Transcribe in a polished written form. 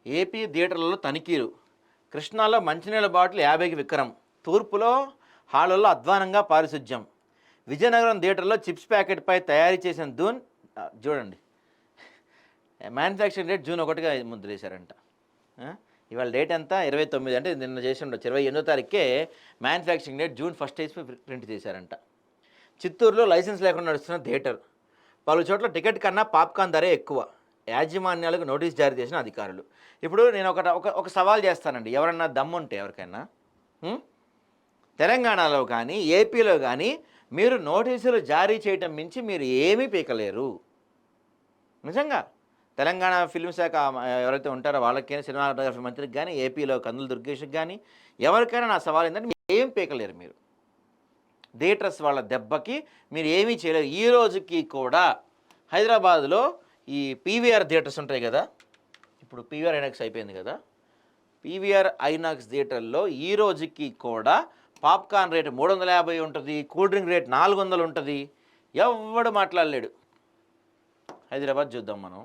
AP థియేటర్లలో తనిఖీలు. కృష్ణాలో మంచినీళ్ళ బాటిల్ 50కి విక్రమ్. తూర్పులో హాళ్ళల్లో అధ్వానంగా పారిశుధ్యం. విజయనగరం థియేటర్లో చిప్స్ ప్యాకెట్పై తయారీ చేసిన ధూన్ చూడండి. మ్యానుఫ్యాక్చరింగ్ డేట్ జూన్ 1గా ముద్రేశారంట. ఇవాళ డేట్ ఎంత? 29. అంటే నిన్న చేసి ఉండొచ్చు. 28వ తారీఖుకే మ్యానుఫ్యాక్చరింగ్ డేట్ జూన్ 1 వేసి ప్రింట్ చేశారంట. చిత్తూరులో లైసెన్స్ లేకుండా నడుస్తున్న థియేటర్. పలు చోట్ల టికెట్ కన్నా పాప్కార్న్ ధరే ఎక్కువ. యాజమాన్యాలకు నోటీస్ జారీ చేసిన అధికారులు. ఇప్పుడు నేను ఒక సవాల్ చేస్తానండి. ఎవరన్నా దమ్ముంటే ఎవరికైనా తెలంగాణలో కానీ ఏపీలో కానీ మీరు నోటీసులు జారీ చేయటం మించి మీరు ఏమీ పీకలేరు. నిజంగా తెలంగాణ ఫిల్మ్ శాఖ ఎవరైతే ఉంటారో వాళ్ళకైనా, సినిమాటోగ్రఫీ మంత్రికి కానీ, ఏపీలో కందుల దుర్గేష్కి కానీ ఎవరికైనా నా సవాల్ ఏంటంటే మీరు ఏం పీకలేరు. మీరు థియేటర్స్ వాళ్ళ దెబ్బకి మీరు ఏమీ చేయలేరు. ఈ రోజుకి కూడా హైదరాబాద్లో ఈ పీవీఆర్ థియేటర్స్ ఉంటాయి కదా, ఇప్పుడు పీవీఆర్ ఐనాక్స్ అయిపోయింది కదా, పీవీఆర్ ఐనాక్స్ థియేటర్లో ఈ రోజుకి కూడా పాప్కార్న్ రేటు 350 ఉంటుంది, కూల్ డ్రింక్ రేట్ 400 ఉంటుంది. ఎవడు మాట్లాడలేడు. హైదరాబాద్ చూద్దాం మనం.